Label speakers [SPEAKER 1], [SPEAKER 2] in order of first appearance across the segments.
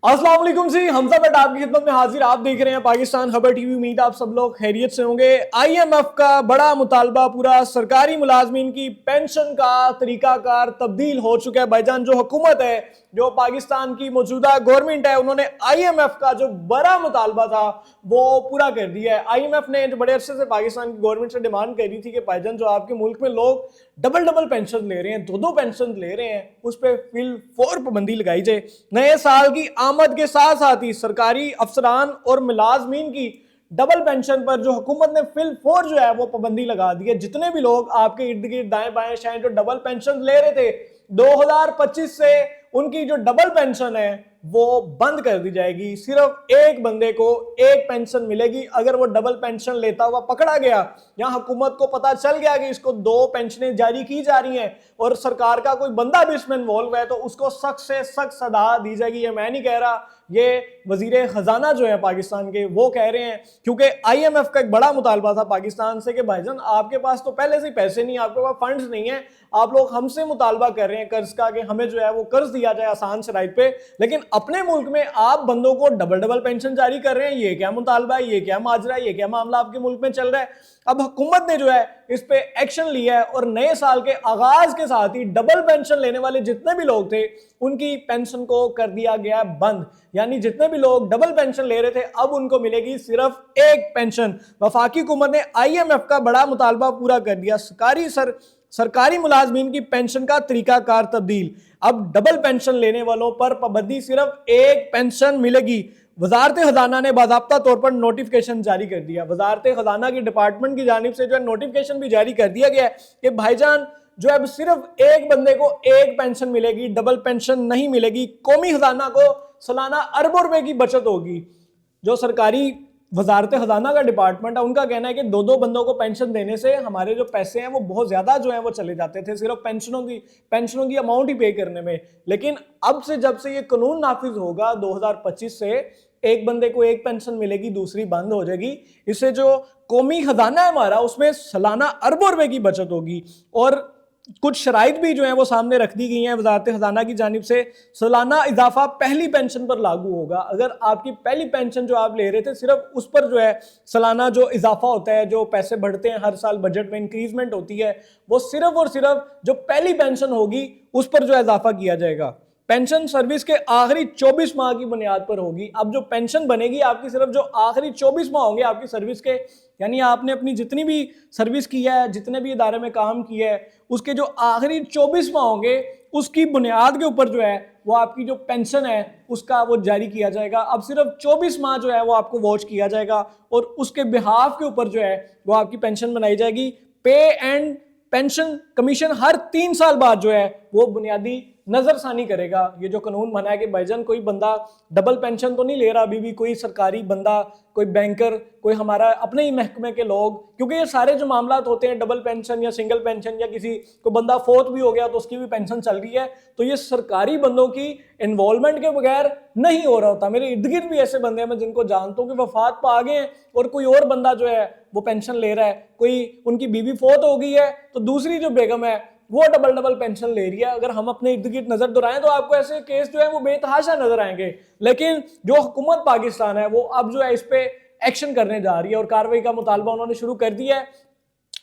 [SPEAKER 1] अस्सलाम वालेकुम जी, हमजा बट आपकी खिदमत में हाजिर। आप देख रहे हैं पाकिस्तान खबर टीवी। उम्मीद आप सब लोग खैरियत से होंगे। आईएमएफ का बड़ा मुतालबा पूरा, सरकारी मुलाजमीन की पेंशन का तरीकाकार तब्दील हो चुका है। भाईजान जो हुकूमत है, जो पाकिस्तान की मौजूदा गवर्नमेंट है, उन्होंने आईएमएफ का जो बड़ा मुतालबा था वो पूरा कर दिया है। आईएमएफ ने बड़े अरसे से पाकिस्तान की गवर्नमेंट से डिमांड करी थी कि भाईजान जो आपके मुल्क में लोग डबल डबल पेंशन ले रहे हैं, दो दो पेंशन ले रहे हैं, उस पर फिल फौर पाबंदी लगाई जाए। नए साल की आमद के साथ साथ ही सरकारी अफसरान और मुलाजमीन की डबल पेंशन पर जो हुकूमत ने फिल फौर जो है वो पाबंदी लगा दी है। जितने भी लोग आपके इर्द गिर्द दाएं बाएं शायद जो डबल पेंशन ले रहे थे, 2025 से उनकी जो डबल पेंशन है वो बंद कर दी जाएगी। सिर्फ एक बंदे को एक पेंशन मिलेगी। अगर वो डबल पेंशन लेता हुआ पकड़ा गया या हुकूमत को पता चल गया कि इसको दो पेंशनें जारी की जा रही हैं और सरकार का कोई बंदा भी इसमें इन्वॉल्व है, तो उसको सख्त से सख्त सजा दी जाएगी। ये मैं नहीं कह रहा, ये वजीर खजाना जो है पाकिस्तान के वो कह रहे हैं। क्योंकि आईएमएफ का एक बड़ा मुतालबा था पाकिस्तान से कि भाईजान आपके पास तो पहले से ही पैसे नहीं, आपके पास फंड्स नहीं है, आप लोग हमसे मुतालबा कर रहे हैं कर्ज का कि हमें जो है वो कर्ज दिया जाए आसान शराइत पे, लेकिन अपने मुल्क में आप बंदों को डबल डबल पेंशन जारी कर रहे हैं। ये क्या मुतालबा है, ये क्या माजरा है, ये क्या मामला आपके मुल्क में चल रहा है। अब हुकूमत ने जो है इस पे एक्शन लिया है और नए साल के आगाज के साथ ही डबल पेंशन लेने वाले जितने भी लोग थे उनकी पेंशन को कर दिया गया बंद। यानी जितने भी लोग डबल पेंशन ले रहे थे अब उनको मिलेगी सिर्फ एक पेंशन। वफाकी हुकूमत ने आईएमएफ का बड़ा मुतालबा पूरा कर दिया। सरकारी मुलाजमीन की पेंशन का तरीकाकार तब्दील। अब डबल पेंशन लेने वालों पर पाबंदी, सिर्फ एक पेंशन मिलेगी। वजारत खजाना ने बाज़ाब्ता तौर पर नोटिफिकेशन जारी कर दिया। वजारत खजाना की डिपार्टमेंट की जानिब से जो है नोटिफिकेशन भी जारी कर दिया गया है कि भाईजान जो है अब सिर्फ एक बंदे को एक पेंशन मिलेगी, डबल पेंशन नहीं मिलेगी। कौमी खजाना को सालाना अरबों रुपए की बचत होगी। जो सरकारी वजारत खजाना का डिपार्टमेंट है उनका कहना है कि दो दो बंदों को पेंशन देने से हमारे जो पैसे हैं वो बहुत ज्यादा जो है वो चले जाते थे सिर्फ पेंशनों की अमाउंट ही पे करने में। लेकिन अब से जब से ये कानून नाफिज होगा 2025 से, एक बंदे को एक पेंशन मिलेगी, दूसरी बंद हो जाएगी। इससे जो कौमी खजाना है हमारा उसमें सालाना अरबों रुपए की बचत होगी। और कुछ शराइत भी जो है वो सामने रख दी गई हैं वजारत खजाना की जानिब से। सालाना इजाफा पहली पेंशन पर लागू होगा। अगर आपकी पहली पेंशन जो आप ले रहे थे सिर्फ उस पर जो है सालाना जो इजाफा होता है, जो पैसे बढ़ते हैं हर साल, बजट में इंक्रीजमेंट होती है, वो सिर्फ और सिर्फ जो पहली पेंशन होगी उस पर जो है इजाफा किया जाएगा। पेंशन सर्विस के आखिरी 24 माह की बुनियाद पर होगी। अब जो पेंशन बनेगी आपकी सिर्फ जो आखिरी 24 माह होंगे आपकी सर्विस के, यानी आपने अपनी जितनी भी सर्विस की है, जितने भी इदारे में काम किया है, उसके जो आखिरी 24 माह होंगे उसकी बुनियाद के ऊपर जो है वो आपकी जो पेंशन है उसका वो जारी किया जाएगा। अब सिर्फ 24 माह जो है वो आपको वॉच किया जाएगा और उसके बिहाफ के ऊपर जो है वो आपकी पेंशन बनाई जाएगी। पे एंड पेंशन कमीशन हर 3 साल बाद जो है वो बुनियादी नजरसानी करेगा। ये जो कानून बना है कि भाईजान कोई बंदा डबल पेंशन तो नहीं ले रहा अभी भी, कोई सरकारी बंदा, कोई बैंकर, कोई हमारा अपने ही महकमे के लोग, क्योंकि ये सारे जो मामला होते हैं डबल पेंशन या सिंगल पेंशन या किसी को बंदा फोर्थ भी हो गया तो उसकी भी पेंशन चल रही है, तो ये सरकारी बंदों की इन्वॉल्वमेंट के बगैर नहीं हो रहा होता। मेरे इर्द गिर्द भी ऐसे बंदे हैं मैं जिनको जानता हूँ कि वफात पा गए हैं और कोई और बंदा जो है वो पेंशन ले रहा है। कोई उनकी बीवी फोर्थ हो गई है तो दूसरी जो बेगम है वो डबल डबल पेंशन ले रही है। अगर हम अपने इर्द गिर्द नजर दोहराएं तो आपको ऐसे केस जो है वो बेतहाशा नजर आएंगे। लेकिन जो हुकूमत पाकिस्तान है वो अब जो है इस पे एक्शन करने जा रही है और कार्रवाई का मुतालबा उन्होंने शुरू कर दिया है।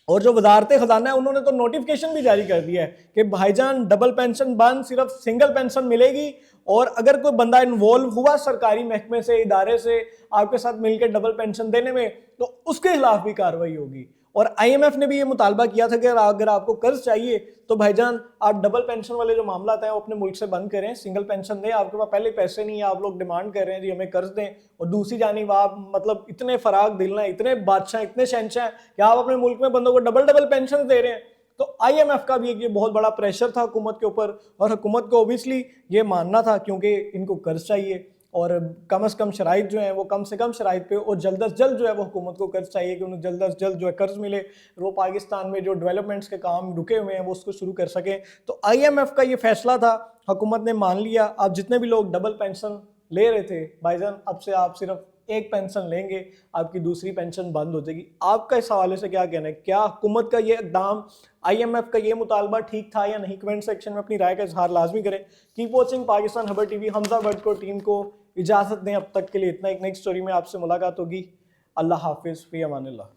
[SPEAKER 1] और जो वजारत खजाना है उन्होंने तो नोटिफिकेशन भी जारी कर दिया है कि भाईजान डबल पेंशन बंद, सिर्फ सिंगल पेंशन मिलेगी। और अगर कोई बंदा इन्वॉल्व हुआ सरकारी महकमे से, इदारे से आपके साथ मिलकर डबल पेंशन देने में, तो उसके खिलाफ भी कार्रवाई होगी। और आईएमएफ ने भी ये मुतालबा किया था कि अगर आपको कर्ज चाहिए तो भाईजान आप डबल पेंशन वाले जो मामला हैं वो अपने मुल्क से बंद करें, सिंगल पेंशन दें। आपके पास पहले पैसे नहीं है, आप लोग डिमांड कर रहे हैं जी हमें कर्ज दें, और दूसरी जानिब आप मतलब इतने फराग दिल हैं, इतने बादशाह, इतने शहंशाह कि आप अपने मुल्क में बंदों को डबल डबल पेंशन दे रहे हैं। तो आईएमएफ का भी एक ये बहुत बड़ा प्रेशर था हुकूमत के ऊपर, और हुकूमत को ओबियसली ये मानना था क्योंकि इनको कर्ज चाहिए और कम से कम शराइत जो है वो कम से कम शराइत पे और जल्द अज जल्द जो है वो हुकूमत को कर्ज चाहिए कि उन्हें जल्द अज जल्द जो है कर्ज मिले, वो पाकिस्तान में जो डेवलपमेंट्स के काम रुके हुए हैं वो उसको शुरू कर सकें। तो आईएमएफ का ये फैसला था, हुकूमत ने मान लिया। अब जितने भी लोग डबल पेंशन ले रहे थे भाईजान अब से आप सिर्फ एक पेंशन लेंगे आपकी दूसरी पेंशन बंद हो जाएगी। आपका इस हवाले से क्या कहना है? क्या हुकूमत का ये इक़दाम, IMF का ये मुतालबा ठीक था या नहीं? कमेंट सेक्शन में अपनी राय का इजहार लाजमी करें। कीप वॉचिंग पाकिस्तान खबर टीवी। हमजा भट्ट को, टीम को इजाजत दें। अब तक के लिए इतना। एक नेक्स्ट स्टोरी में आपसे मुलाकात होगी। अल्लाह हाफिज, फी अमानिल्लाह।